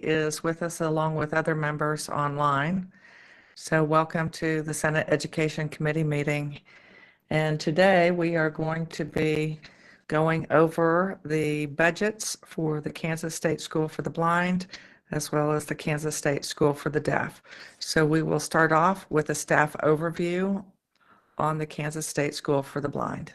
is with us along with other members online. So welcome to the Senate Education Committee meeting. And today we are going to be going over the budgets for the Kansas State School for the Blind, as well as the Kansas State School for the Deaf. So we will start off with a staff overview on the Kansas State School for the Blind.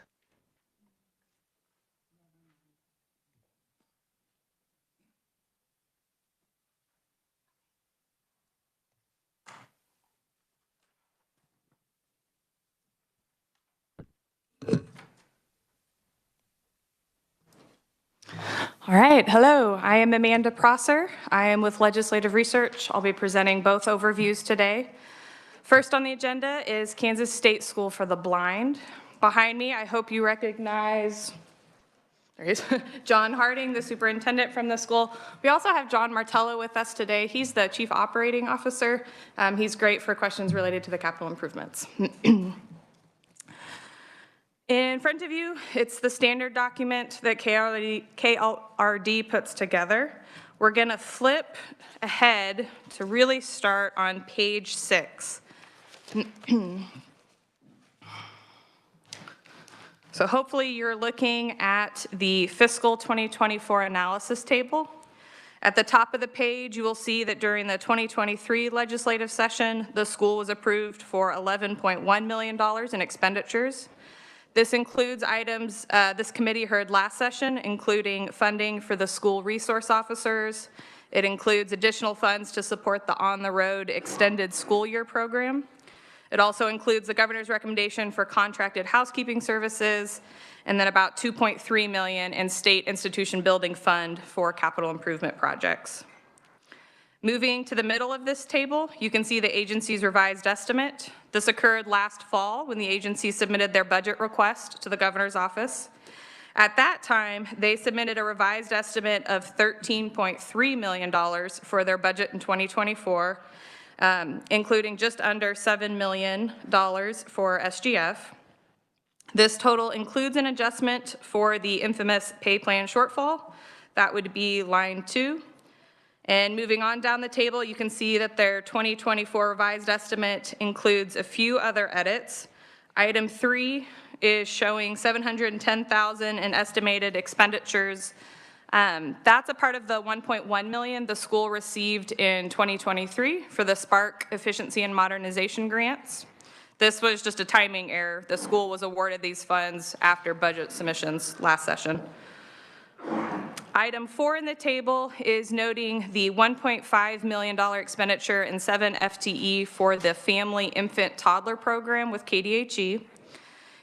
All right, hello, I am Amanda Prosser. I am with Legislative Research. I'll be presenting both overviews today. First on the agenda is Kansas State School for the Blind. Behind me, I hope you recognize, there he is, John Harding, the superintendent from the school. We also have John Martello with us today. He's the Chief Operating Officer. He's great for questions related to the capital improvements. In front of you, it's the standard document that KLRD puts together. We're going to flip ahead to really start on page 6. So hopefully you're looking at the fiscal 2024 analysis table. At the top of the page, you will see that during the 2023 legislative session, the school was approved for $11.1 million in expenditures. This includes items this committee heard last session, including funding for the school resource officers. It includes additional funds to support the On the Road extended school year program. It also includes the governor's recommendation for contracted housekeeping services, and then about $2.3 million in state institution building fund for capital improvement projects. Moving to the middle of this table, you can see the agency's revised estimate. This occurred last fall when the agency submitted their budget request to the governor's office. At that time, they submitted a revised estimate of $13.3 million for their budget in 2024, including just under $7 million for SGF. This total includes an adjustment for the infamous pay plan shortfall. That would be line 2. And moving on down the table, you can see that their 2024 revised estimate includes a few other edits. Item 3 is showing $710,000 in estimated expenditures. That's a part of the $1.1 million the school received in 2023 for the Spark Efficiency and Modernization Grants. This was just a timing error. The school was awarded these funds after budget submissions last session. Item 4 in the table is noting the $1.5 million expenditure and 7 FTE for the Family Infant Toddler Program with KDHE.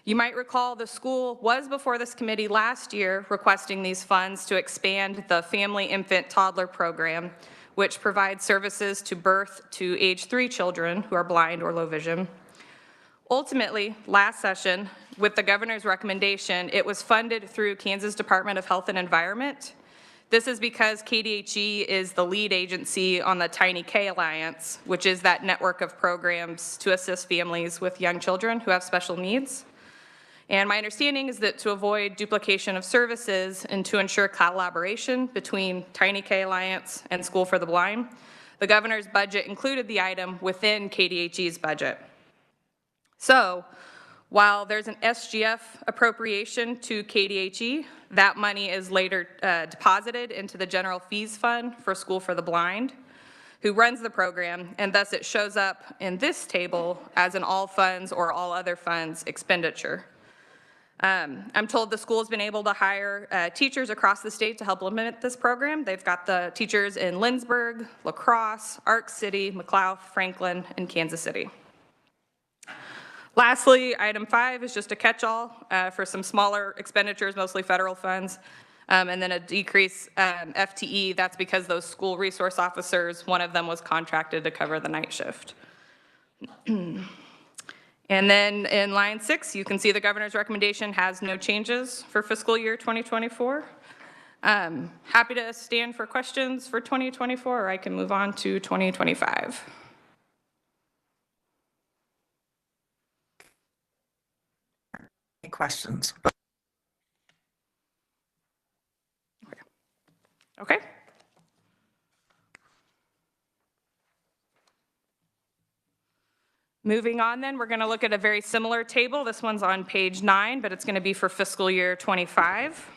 You might recall the school was before this committee last year requesting these funds to expand the Family Infant Toddler Program, which provides services to birth to age 3 children who are blind or low vision. Ultimately, last session, with the governor's recommendation, it was funded through Kansas Department of Health and Environment. This is because KDHE is the lead agency on the Tiny K Alliance, which is that network of programs to assist families with young children who have special needs. And my understanding is that to avoid duplication of services and to ensure collaboration between Tiny K Alliance and School for the Blind, the governor's budget included the item within KDHE's budget. So, while there's an SGF appropriation to KDHE, that money is later deposited into the general fees fund for School for the Blind, who runs the program, and thus it shows up in this table as an all funds or all other funds expenditure. I'm told the school has been able to hire teachers across the state to help implement this program. They've got the teachers in Lindsborg, La Crosse, Arc City, McLeod, Franklin, and Kansas City. Lastly, item 5 is just a catch-all for some smaller expenditures, mostly federal funds, and then a decrease FTE. That's because those school resource officers, one of them was contracted to cover the night shift. And then in line 6, you can see the governor's recommendation has no changes for fiscal year 2024. Happy to stand for questions for 2024, or I can move on to 2025. Questions? Okay. Moving on then, we're going to look at a very similar table. This one's on page 9, but it's going to be for fiscal year 25.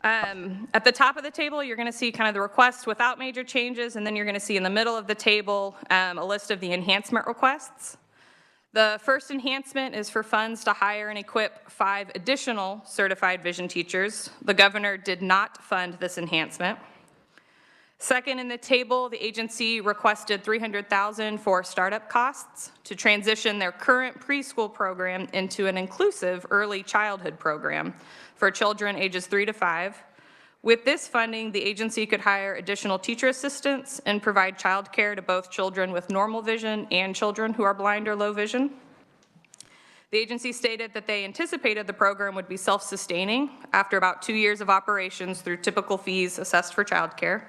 At the top of the table, you're going to see kind of the request without major changes, and then you're going to see in the middle of the table a list of the enhancement requests. The first enhancement is for funds to hire and equip 5 additional certified vision teachers. The governor did not fund this enhancement. Second in the table, the agency requested $300,000 for startup costs to transition their current preschool program into an inclusive early childhood program for children ages 3 to 5. With this funding, the agency could hire additional teacher assistants and provide childcare to both children with normal vision and children who are blind or low vision. The agency stated that they anticipated the program would be self-sustaining after about 2 years of operations through typical fees assessed for childcare.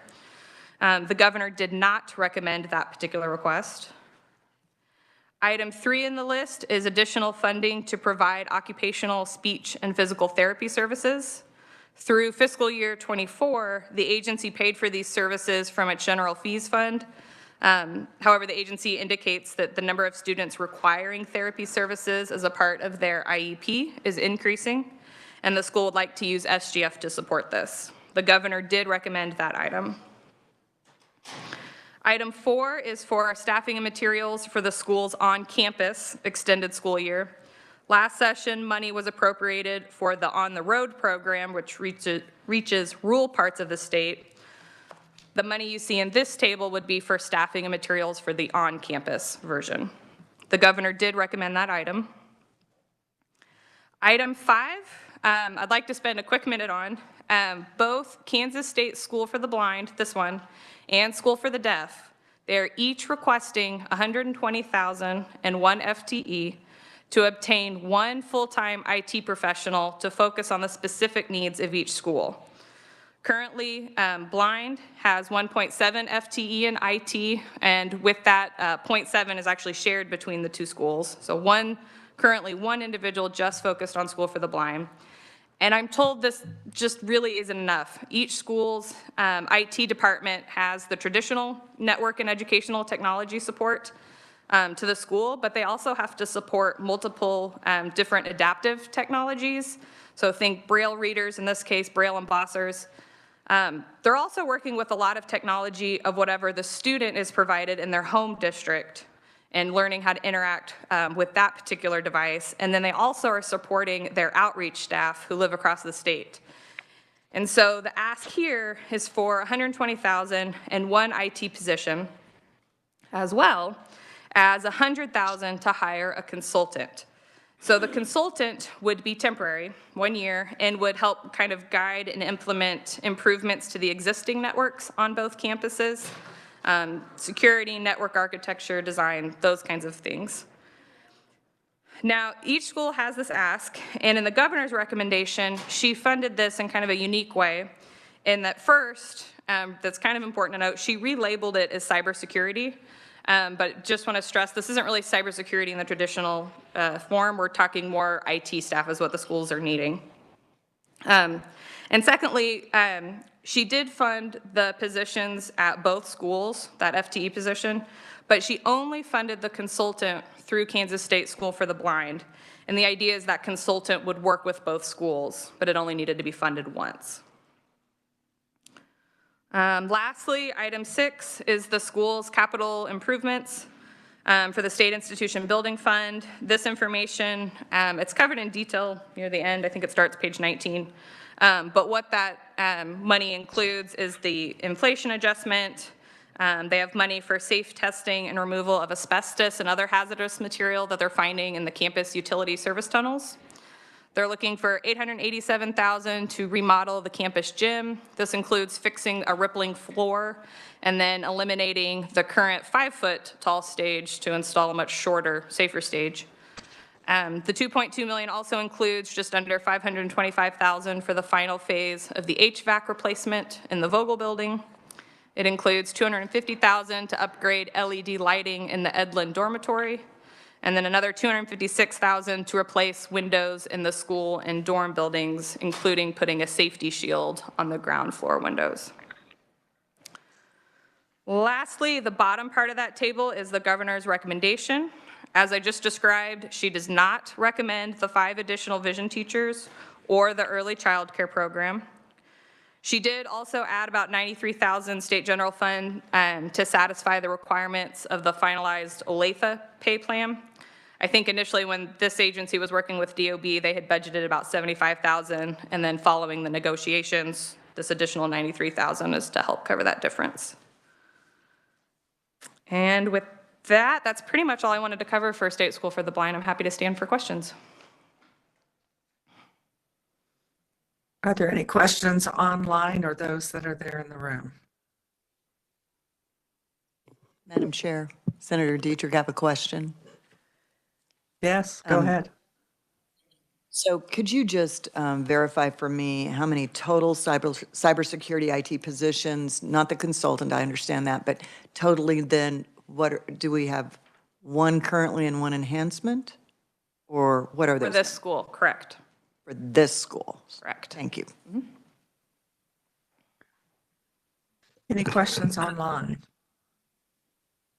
The governor did not recommend that particular request. Item 3 in the list is additional funding to provide occupational, speech, and physical therapy services. Through fiscal year 24, the agency paid for these services from its general fees fund. However, the agency indicates that the number of students requiring therapy services as a part of their IEP is increasing, and the school would like to use SGF to support this. The governor did recommend that item. Item 4 is for our staffing and materials for the school's on-campus extended school year. Last session, money was appropriated for the On the Road program, which reaches rural parts of the state. The money you see in this table would be for staffing and materials for the on-campus version. The governor did recommend that item. Item 5, I'd like to spend a quick minute on. Both Kansas State School for the Blind, this one, and School for the Deaf, they're each requesting $120,000 and 1 FTE to obtain 1 full-time IT professional to focus on the specific needs of each school. Currently, Blind has 1.7 FTE in IT, and with that, 0.7 is actually shared between the 2 schools. So currently one individual just focused on School for the Blind. And I'm told this just really isn't enough. Each school's IT department has the traditional network and educational technology support to the school, but they also have to support multiple different adaptive technologies. So think Braille readers, in this case, Braille embossers. They're also working with a lot of technology of whatever the student is provided in their home district and learning how to interact with that particular device. And then they also are supporting their outreach staff who live across the state. And so the ask here is for $120,000 and 1 IT position, as well as $100,000 to hire a consultant. So the consultant would be temporary, 1 year, and would help kind of guide and implement improvements to the existing networks on both campuses. Security, network architecture, design, those kinds of things. Now, each school has this ask, and in the governor's recommendation, she funded this in kind of a unique way, in that first, that's kind of important to note, she relabeled it as cybersecurity, but just want to stress this isn't really cybersecurity in the traditional form. We're talking more IT staff is what the schools are needing. And secondly, she did fund the positions at both schools, that FTE position, but she only funded the consultant through Kansas State School for the Blind. And the idea is that consultant would work with both schools, but it only needed to be funded once. Lastly, item 6 is the school's capital improvements for the State Institution Building Fund. This information, it's covered in detail near the end. I think it starts page 19. But what that money includes is the inflation adjustment. They have money for safe testing and removal of asbestos and other hazardous material that they're finding in the campus utility service tunnels. They're looking for $887,000 to remodel the campus gym. This includes fixing a rippling floor and then eliminating the current 5-foot tall stage to install a much shorter, safer stage. The $2.2 million also includes just under $525,000 for the final phase of the HVAC replacement in the Vogel building. It includes $250,000 to upgrade LED lighting in the Edlin dormitory, and then another $256,000 to replace windows in the school and dorm buildings, including putting a safety shield on the ground floor windows. Lastly, the bottom part of that table is the governor's recommendation. As I just described, she does not recommend the 5 additional vision teachers or the early child care program. She did also add about $93,000 state general fund to satisfy the requirements of the finalized OLATHA pay plan. I think initially when this agency was working with DOB, they had budgeted about $75,000, and then following the negotiations, this additional $93,000 is to help cover that difference. And with that, that's pretty much all I wanted to cover for State School for the Blind. I'm happy to stand for questions. Are there any questions online or those that are there in the room? Madam Chair, Senator Dietrich, I have a question. Yes, go ahead. So could you just verify for me how many total cybersecurity IT positions, not the consultant, I understand that, but totally then do we have one currently and one enhancement? Or what are those? For this school, correct. For this school? Correct. Thank you. Any questions online?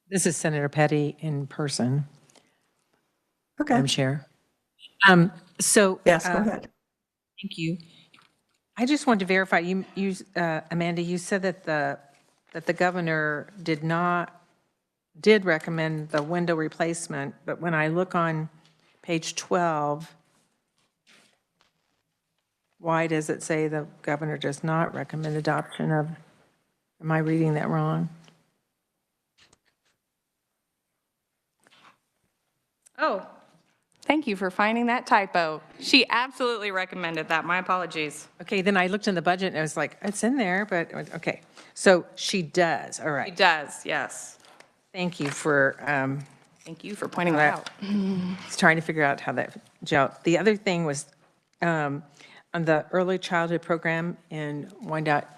This is Senator Petty in person, Okay. Madam Chair. So. Yes, go ahead. Thank you. I just wanted to verify, Amanda, you said that the governor did recommend the window replacement, but when I look on page 12, why does it say the governor does not recommend adoption of, am I reading that wrong? Oh, thank you for finding that typo. She absolutely recommended that. My apologies. Okay, then I looked in the budget and I was like, it's in there, but, okay. So she does, all It right. does, yes. Thank you for, Thank you for pointing that out. I was trying to figure out how that gelled. The other thing was on the early childhood program in Wyandotte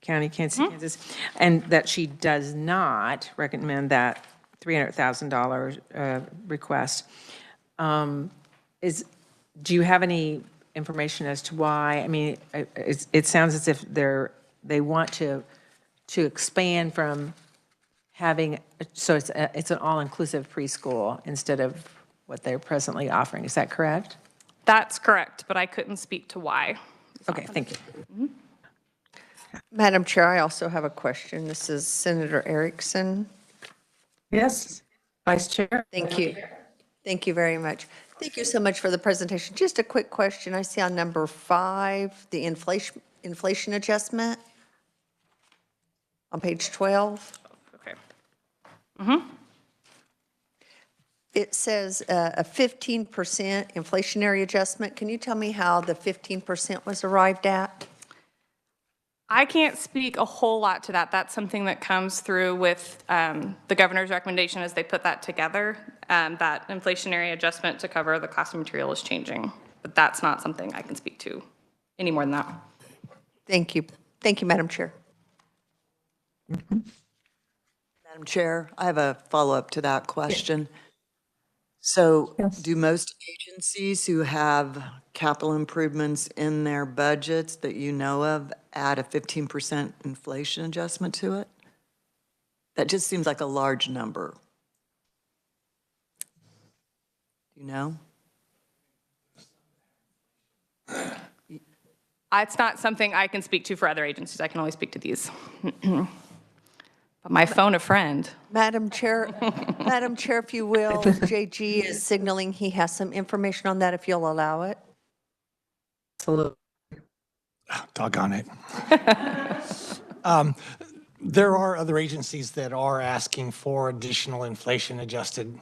County, Kansas City, Kansas, and that she does not recommend that $300,000 request. Do you have any information as to why? I mean, it sounds as if they want to expand from having, so it's an all-inclusive preschool instead of what they're presently offering. Is that correct? That's correct, but I couldn't speak to why. Okay, thank you. Madam Chair, I also have a question. This is Senator Erickson. Yes, Vice Chair. Thank you. Thank you very much. Thank you so much for the presentation. Just a quick question. I see on number 5, the inflation adjustment on page 12. Okay. It says a 15% inflationary adjustment. Can you tell me how the 15% was arrived at? I can't speak a whole lot to that. That's something that comes through with the governor's recommendation as they put that together. That inflationary adjustment to cover the cost of material is changing, but that's not something I can speak to any more than that. Thank you. Thank you, Madam Chair. Madam Chair, I have a follow-up to that question. So do most agencies who have capital improvements in their budgets that you know of add a 15% inflation adjustment to it? That just seems like a large number. Do you know? It's not something I can speak to for other agencies. I can only speak to these. But my phone a friend. Madam Chair, Madam Chair, if you will, JG is signaling he has some information on that, if you'll allow it. Absolutely. Doggone it. There are other agencies that are asking for additional inflation-adjusted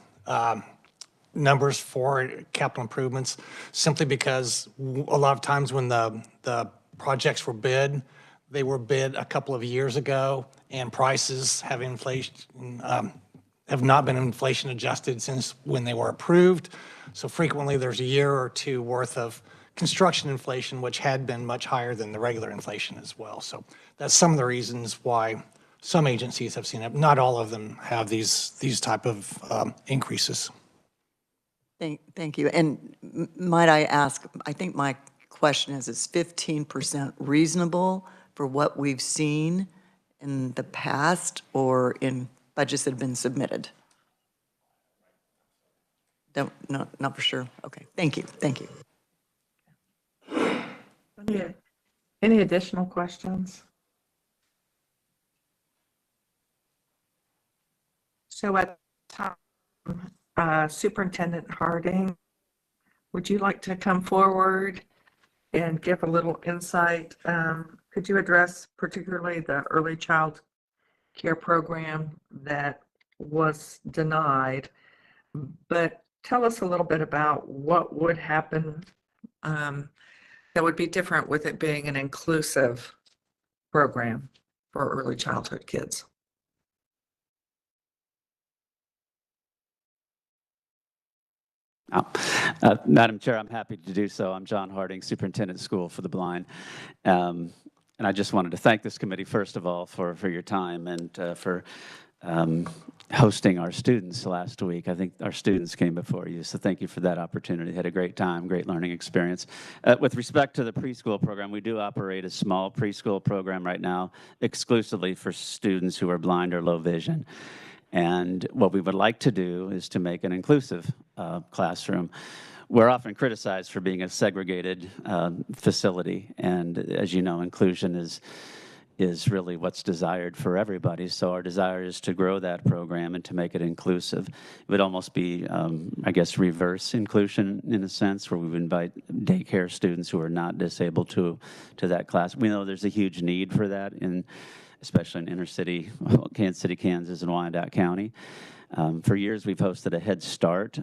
numbers for capital improvements, simply because a lot of times when the projects were bid, they were bid a couple of years ago, and prices have not been inflation adjusted since when they were approved. So frequently there's a year or two worth of construction inflation, which had been much higher than the regular inflation as well. So that's some of the reasons why some agencies have seen it. Not all of them have these type of increases. Thank you. And might I ask, I think my question is 15% reasonable for what we've seen in the past or in budgets that have been submitted? Don't, no, not for sure. Okay, thank you, thank you. Any additional questions? So at the time, Superintendent Harding, would you like to come forward and give a little insight? Could you address particularly the early child care program that was denied? But tell us a little bit about what would happen that would be different with it being an inclusive program for early childhood kids. Madam Chair, I'm happy to do so. I'm John Harding, Superintendent of School for the Blind. And I just wanted to thank this committee, first of all, for your time and for hosting our students last week. I think our students came before you, so thank you for that opportunity. Had a great time, great learning experience. With respect to the preschool program, we do operate a small preschool program right now, exclusively for students who are blind or low vision. And what we would like to do is to make an inclusive classroom. We're often criticized for being a segregated facility, and as you know, inclusion is really what's desired for everybody. So our desire is to grow that program and to make it inclusive. It would almost be, I guess, reverse inclusion in a sense, where we would invite daycare students who are not disabled to that class. We know there's a huge need for that especially in inner city, Kansas City, Kansas, and Wyandotte County. For years, we've hosted a Head Start.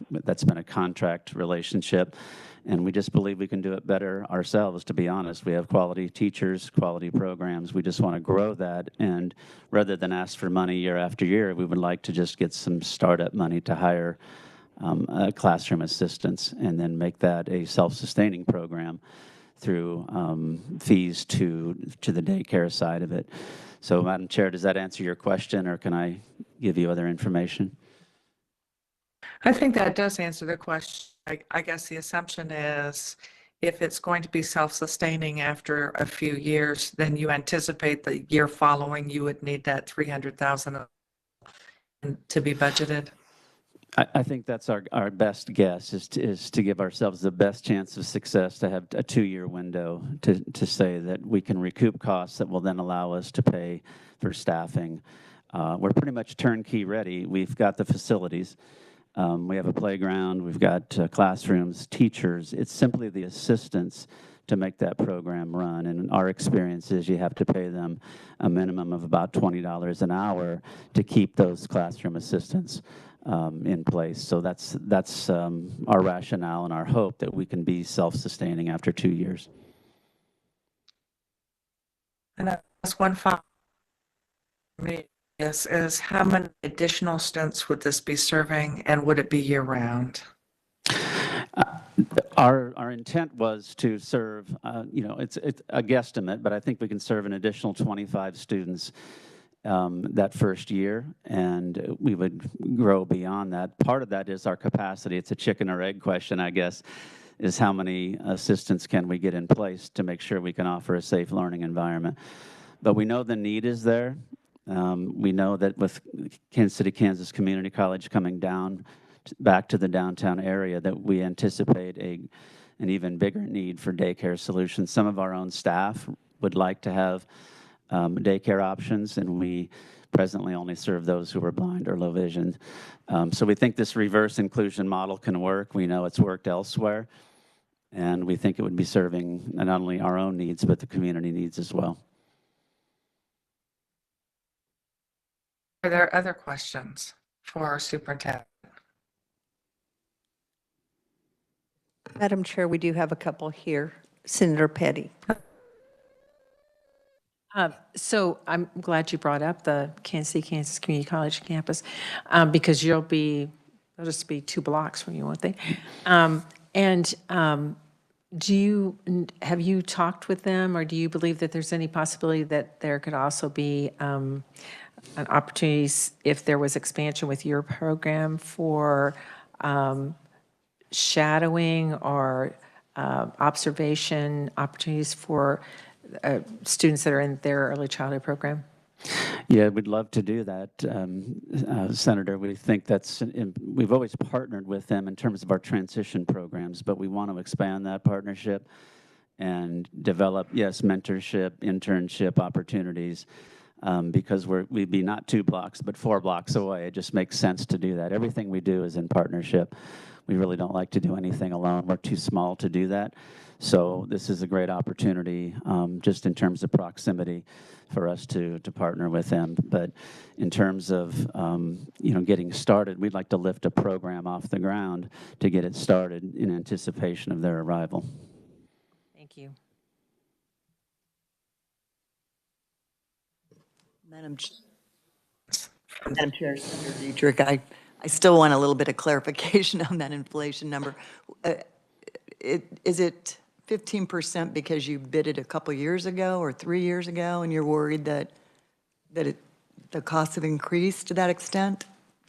That's been a contract relationship, and we just believe we can do it better ourselves, to be honest. We have quality teachers, quality programs. We just want to grow that, and rather than ask for money year after year, we would like to just get some startup money to hire classroom assistants and then make that a self-sustaining program through fees to the daycare side of it. So, Madam Chair, does that answer your question, or can I give you other information? I think that does answer the question. I guess the assumption is if it's going to be self-sustaining after a few years, then you anticipate the year following you would need that $300,000 to be budgeted. I think that's our best guess is to give ourselves the best chance of success, to have a 2-year window to say that we can recoup costs that will then allow us to pay for staffing. We're pretty much turnkey ready. We've got the facilities. We have a playground. We've got classrooms, teachers. It's simply the assistants to make that program run. And our experience is you have to pay them a minimum of about $20 an hour to keep those classroom assistants in place. So that's our rationale and our hope that we can be self-sustaining after 2 years. And that's one final me is how many additional students would this be serving, and would it be year-round? Our intent was to serve, it's a guesstimate, but I think we can serve an additional 25 students that first year, and we would grow beyond that. Part of that is our capacity. It's a chicken or egg question, I guess, is how many assistants can we get in place to make sure we can offer a safe learning environment. But we know the need is there. We know that with Kansas City, Kansas Community College coming down back to the downtown area, that we anticipate an even bigger need for daycare solutions. Some of our own staff would like to have daycare options, and we presently only serve those who are blind or low vision. So we think this reverse inclusion model can work. We know it's worked elsewhere, and we think it would be serving not only our own needs, but the community needs as well. Are there other questions for our superintendent? Madam Chair, we do have a couple here. Senator Petty. So I'm glad you brought up the Kansas City, Kansas Community College campus because they'll just be 2 blocks from you, won't they? Have you talked with them, or do you believe that there's any possibility that there could also be an opportunities if there was expansion with your program for shadowing or observation opportunities for students that are in their early childhood program? Yeah, we'd love to do that, Senator. We think we've always partnered with them in terms of our transition programs, but we want to expand that partnership and develop, yes, mentorship, internship opportunities, because we'd be not 2 blocks, but 4 blocks away. It just makes sense to do that. Everything we do is in partnership. We really don't like to do anything alone. We're too small to do that. So this is a great opportunity, just in terms of proximity, for us to partner with them. But in terms of getting started, we'd like to lift a program off the ground to get it started in anticipation of their arrival. Thank you. Madam Chair, Senator Dietrich, I still want a little bit of clarification on that inflation number. Is it 15% because you bid it a couple years ago or 3 years ago, and you're worried that the costs have increased to that extent?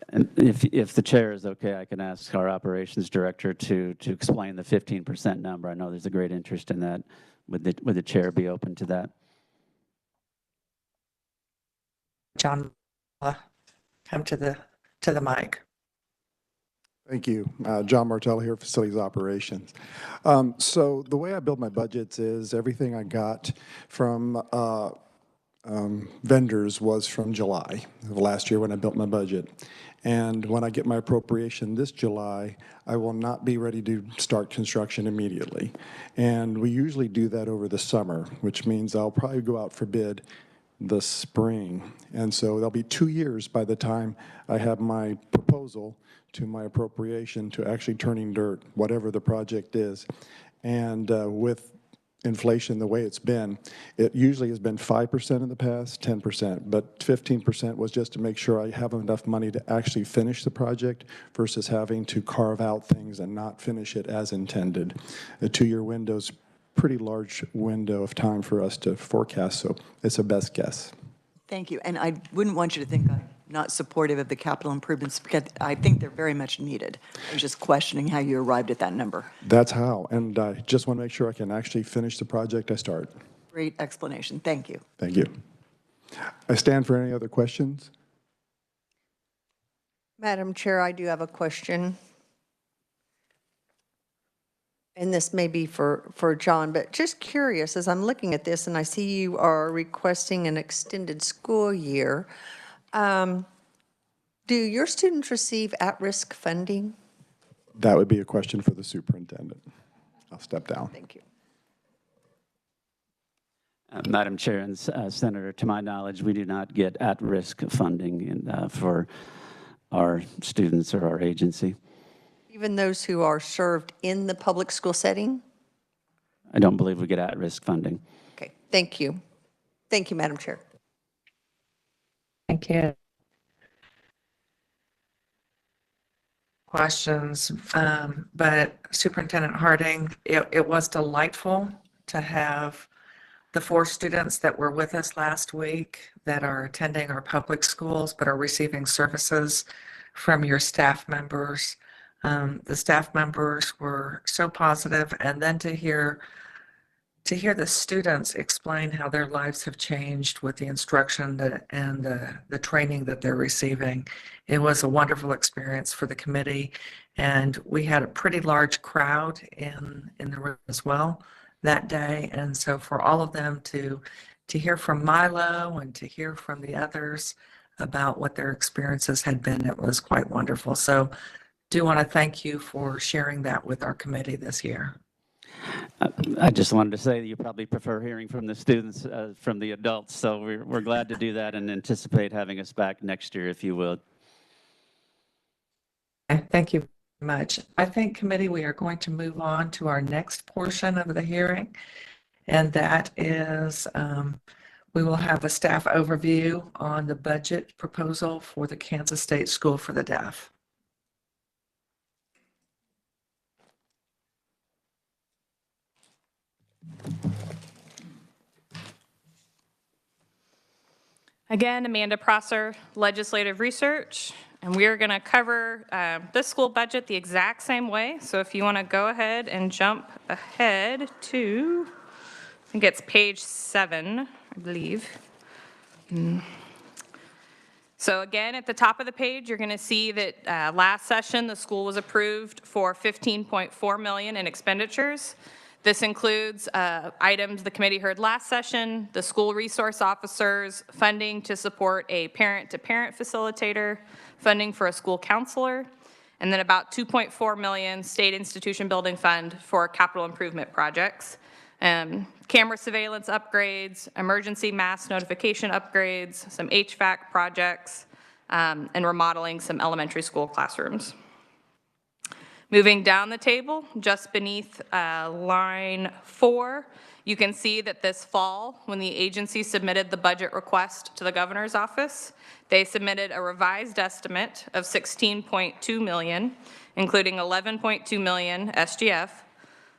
And if the chair is okay, I can ask our operations director to explain the 15% number. I know there's a great interest in that. Would the chair be open to that? John, come to the mic. Thank you. John Martell here, Facilities Operations. So the way I build my budgets is everything I got from vendors was from July of last year when I built my budget. And when I get my appropriation this July, I will not be ready to start construction immediately. And we usually do that over the summer, which means I'll probably go out for bid the spring. And so there'll be 2 years by the time I have my proposal to my appropriation to actually turning dirt, whatever the project is. And with inflation the way it's been, it usually has been 5% in the past, 10%, but 15% was just to make sure I have enough money to actually finish the project versus having to carve out things and not finish it as intended. A 2-year window's pretty large window of time for us to forecast, so it's a best guess. Thank you. And I wouldn't want you to think I'm not supportive of the capital improvements, because I think they're very much needed. I was just questioning how you arrived at that number. That's how, and I just want to make sure I can actually finish the project I start. Great explanation. Thank you. Thank you. I stand for any other questions. Madam Chair, I do have a question. And this may be for John, but just curious, as I'm looking at this and I see you are requesting an extended school year, do your students receive at-risk funding? That would be a question for the superintendent. I'll step down. Thank you. Madam Chair and Senator, to my knowledge, we do not get at-risk funding for our students or our agency. Even those who are served in the public school setting? I don't believe we get at-risk funding. Okay, thank you. Thank you, Madam Chair. Thank you. Questions, but Superintendent Harding, it was delightful to have the 4 students that were with us last week that are attending our public schools but are receiving services from your staff members. The staff members were so positive, and then to hear the students explain how their lives have changed with the instruction and the training that they're receiving. It was a wonderful experience for the committee, and we had a pretty large crowd in the room as well that day. And so for all of them to hear from Milo and to hear from the others about what their experiences had been, it was quite wonderful. So do want to thank you for sharing that with our committee this year. I just wanted to say that you probably prefer hearing from the students from the adults, so we're glad to do that and anticipate having us back next year, if you will. Thank you very much. I think, committee, we are going to move on to our next portion of the hearing, and that is we will have a staff overview on the budget proposal for the Kansas State School for the Deaf. Again, Amanda Prosser, Legislative Research, and we are going to cover this school budget the exact same way. So if you want to go ahead and jump ahead to, I think it's page 7, I believe. So again, at the top of the page, you're going to see that last session, the school was approved for $15.4 million in expenditures. This includes items the committee heard last session, the school resource officers, funding to support a parent-to-parent facilitator, funding for a school counselor, and then about $2.4 million state institution building fund for capital improvement projects. Camera surveillance upgrades, emergency mass notification upgrades, some HVAC projects, and remodeling some elementary school classrooms. Moving down the table, just beneath line 4, you can see that this fall, when the agency submitted the budget request to the governor's office, they submitted a revised estimate of $16.2 million, including $11.2 million SGF.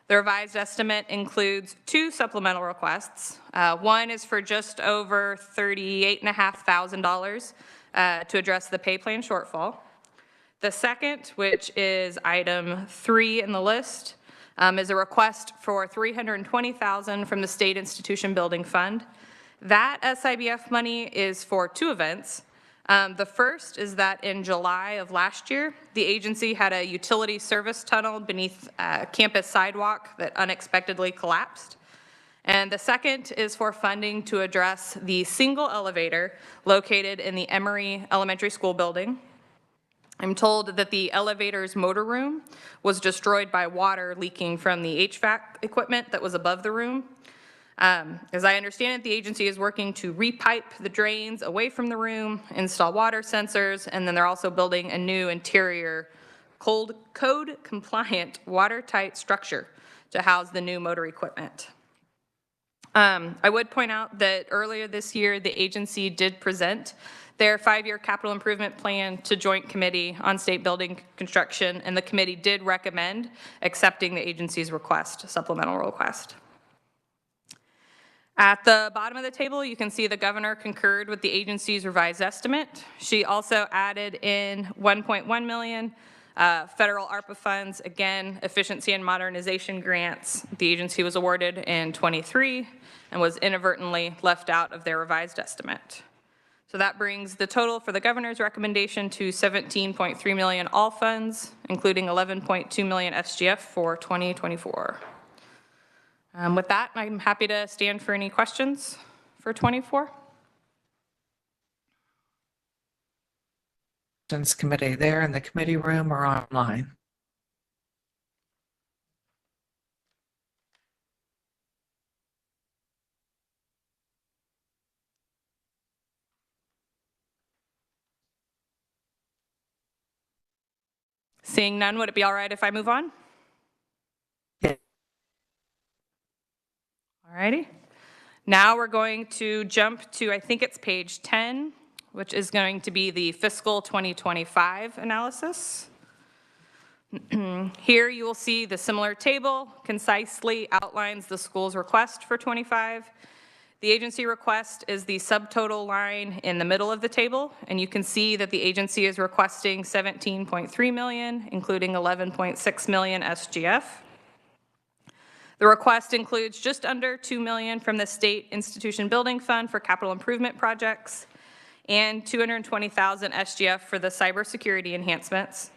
The revised estimate includes 2 supplemental requests. One is for just over $38,500 to address the pay plan shortfall. The second, which is item 3 in the list, is a request for $320,000 from the State Institution Building Fund. That SIBF money is for 2 events. The first is that in July of last year, the agency had a utility service tunnel beneath campus sidewalk that unexpectedly collapsed. And the second is for funding to address the single elevator located in the Emory Elementary School building. I'm told that the elevator's motor room was destroyed by water leaking from the HVAC equipment that was above the room. As I understand it, the agency is working to repipe the drains away from the room, install water sensors, and then they're also building a new interior code-compliant, watertight structure to house the new motor equipment. I would point out that earlier this year, the agency did present their 5-year capital improvement plan to Joint Committee on State Building Construction, and the committee did recommend accepting the agency's request, supplemental request. At the bottom of the table, you can see the governor concurred with the agency's revised estimate. She also added in $1.1 million federal ARPA funds, again, efficiency and modernization grants. The agency was awarded in '23 and was inadvertently left out of their revised estimate. So that brings the total for the governor's recommendation to $17.3 million all funds, including $11.2 million SGF for 2024. With that, I'm happy to stand for any questions for 24. Committee there in the committee room or online. Seeing none, would it be all right if I move on? Yeah. All righty. Now we're going to jump to, I think it's page 10, which is going to be the fiscal 2025 analysis. Here you will see the similar table concisely outlines the school's request for 25. The agency request is the subtotal line in the middle of the table, and you can see that the agency is requesting $17.3 million, including $11.6 million SGF. The request includes just under $2 million from the State Institution Building Fund for capital improvement projects and $220,000 SGF for the cybersecurity enhancements.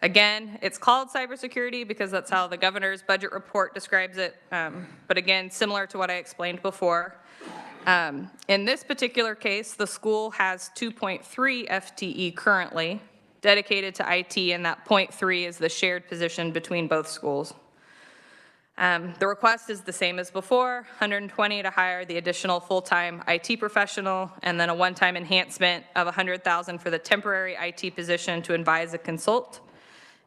Again, it's called cybersecurity because that's how the governor's budget report describes it, but again, similar to what I explained before. In this particular case, the school has 2.3 FTE currently dedicated to IT, and that 0.3 is the shared position between both schools. The request is the same as before, $120,000 to hire the additional full-time IT professional, and then a one-time enhancement of $100,000 for the temporary IT position to advise a consult.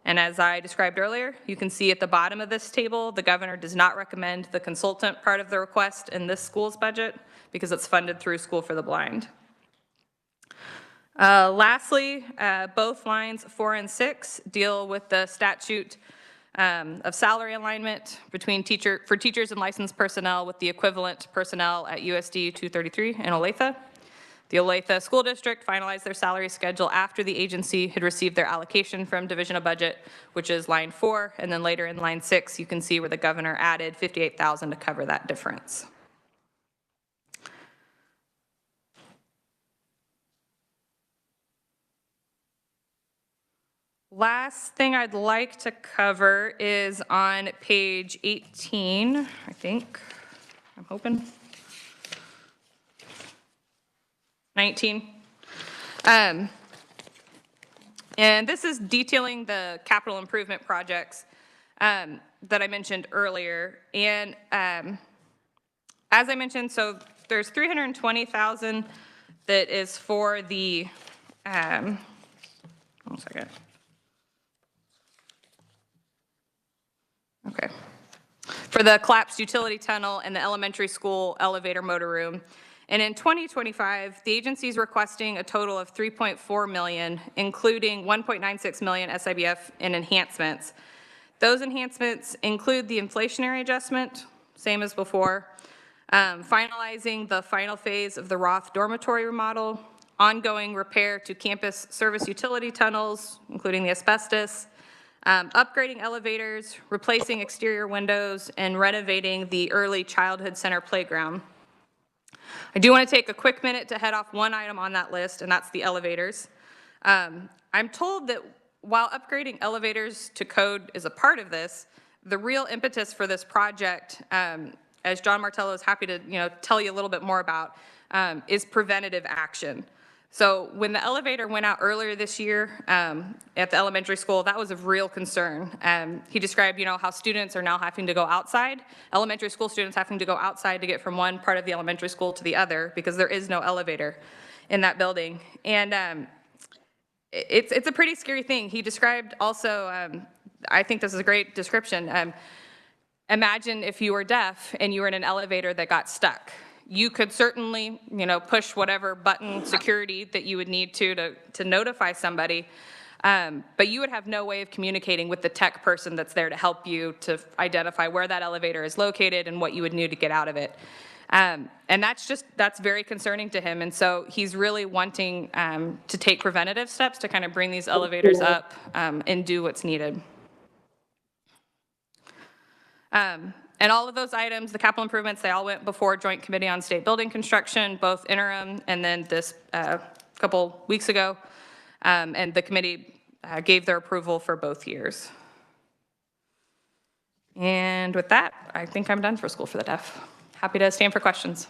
And as I described earlier, you can see at the bottom of this table, the governor does not recommend the consultant part of the request in this school's budget because it's funded through School for the Blind. Lastly, both lines 4 and 6 deal with the statute of salary alignment between for teachers and licensed personnel with the equivalent personnel at USD 233 in Olathe. The Olathe School District finalized their salary schedule after the agency had received their allocation from Division of Budget, which is line 4, and then later in line 6, you can see where the governor added $58,000 to cover that difference. Last thing I'd like to cover is on page 18, I think. I'm hoping. 19. And this is detailing the capital improvement projects that I mentioned earlier. And as I mentioned, so there's 320,000 that is for the, 1 second. Okay. For the collapsed utility tunnel and the elementary school elevator motor room. And in 2025, the agency is requesting a total of 3.4 million, including 1.96 million SIBF in enhancements. Those enhancements include the inflationary adjustment, same as before, finalizing the final phase of the Roth dormitory remodel, ongoing repair to campus service utility tunnels, including the asbestos, upgrading elevators, replacing exterior windows, and renovating the early childhood center playground. I do want to take a quick minute to head off one item on that list, and that's the elevators. I'm told that while upgrading elevators to code is a part of this, the real impetus for this project, as John Martello is happy to tell you a little bit more about, is preventative action. So when the elevator went out earlier this year at the elementary school, that was of real concern. He described, how students are now having to go outside, elementary school students having to go outside to get from one part of the elementary school to the other because there is no elevator in that building. And it's a pretty scary thing. He described also, I think this is a great description. Imagine if you were deaf and you were in an elevator that got stuck. You could certainly, push whatever button security that you would need to notify somebody, but you would have no way of communicating with the tech person that's there to help you to identify where that elevator is located and what you would need to get out of it. And that's very concerning to him. And so he's really wanting to take preventative steps to kind of bring these elevators up and do what's needed. And all of those items, the capital improvements, they all went before Joint Committee on State Building Construction, both interim and then this couple weeks ago. And the committee gave their approval for both years. And with that, I think I'm done for School for the Deaf. Happy to stand for questions.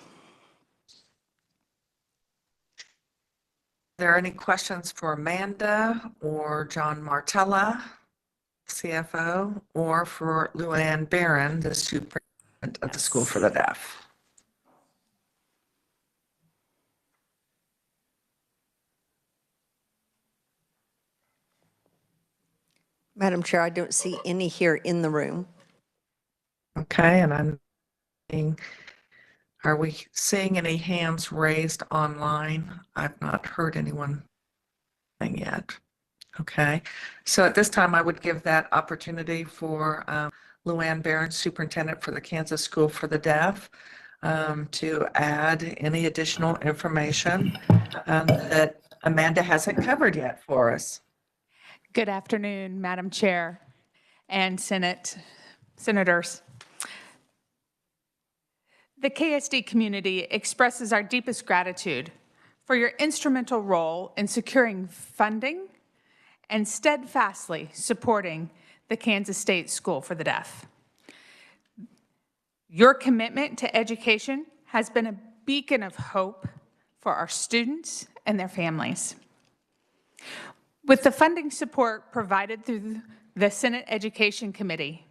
Are there any questions for Amanda or John Martella, CFO, or for Luann Barron, the superintendent of the School for the Deaf? Madam Chair, I don't see any here in the room. Okay, and I'm thinking, are we seeing any hands raised online? I've not heard anyone yet. Okay, so at this time, I would give that opportunity for Luann Barron, Superintendent for the Kansas School for the Deaf, to add any additional information that Amanda hasn't covered yet for us. Good afternoon, Madam Chair and Senators. The KSD community expresses our deepest gratitude for your instrumental role in securing funding and steadfastly supporting the Kansas State School for the Deaf. Your commitment to education has been a beacon of hope for our students and their families. With the funding support provided through the Senate Education Committee,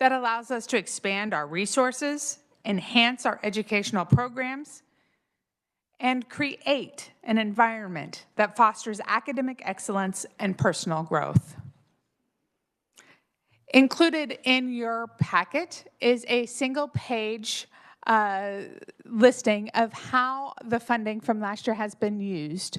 that allows us to expand our resources, enhance our educational programs, and create an environment that fosters academic excellence and personal growth. Included in your packet is a single-page listing of how the funding from last year has been used.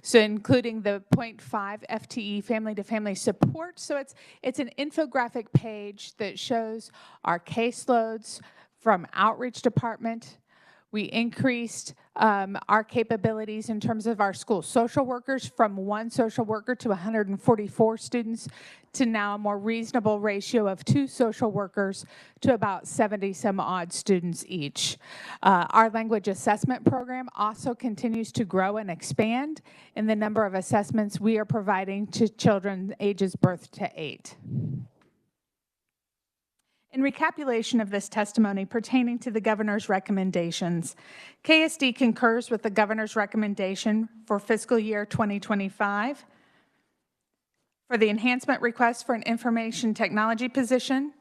So including the 0.5 FTE family-to-family support. So it's an infographic page that shows our caseloads from outreach department. We increased our capabilities in terms of our school social workers from 1 social worker to 144 students to now a more reasonable ratio of 2 social workers to about 70 some odd students each. Our language assessment program also continues to grow and expand in the number of assessments we are providing to children ages birth to 8. In recapitulation of this testimony pertaining to the governor's recommendations, KSD concurs with the governor's recommendation for fiscal year 2025 for the enhancement request for an information technology position,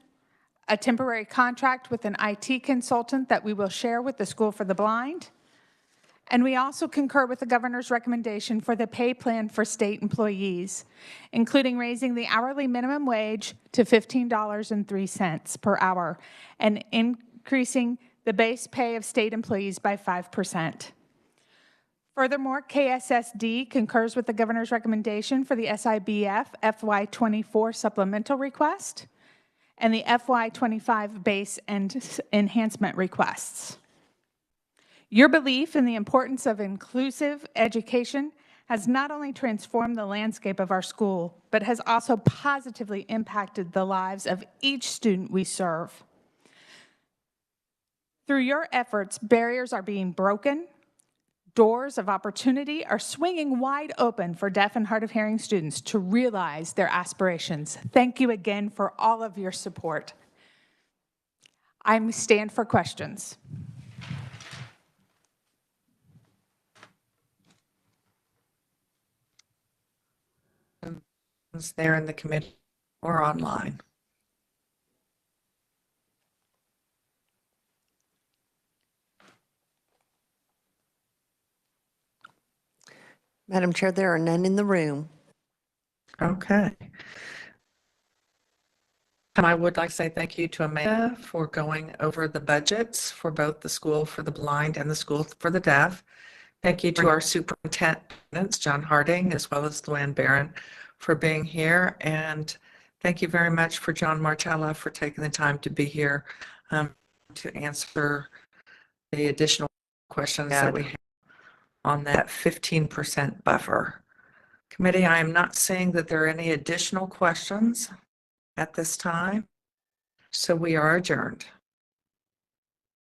a temporary contract with an IT consultant that we will share with the School for the Blind, and we also concur with the governor's recommendation for the pay plan for state employees, including raising the hourly minimum wage to $15.03 per hour and increasing the base pay of state employees by 5%. Furthermore, KSSD concurs with the governor's recommendation for the SIBF FY24 supplemental request and the FY25 base and enhancement requests. Your belief in the importance of inclusive education has not only transformed the landscape of our school, but has also positively impacted the lives of each student we serve. Through your efforts, barriers are being broken, doors of opportunity are swinging wide open for deaf and hard of hearing students to realize their aspirations. Thank you again for all of your support. I stand for questions. There in the committee or online. Madam Chair, there are none in the room. Okay. And I would like to say thank you to Amanda for going over the budgets for both the School for the Blind and the School for the Deaf. Thank you to our superintendents, John Harding, as well as Luann Barron, for being here. And thank you very much for John Martella for taking the time to be here to answer the additional questions that we have on that 15% buffer. Committee, I am not seeing that there are any additional questions at this time, so we are adjourned.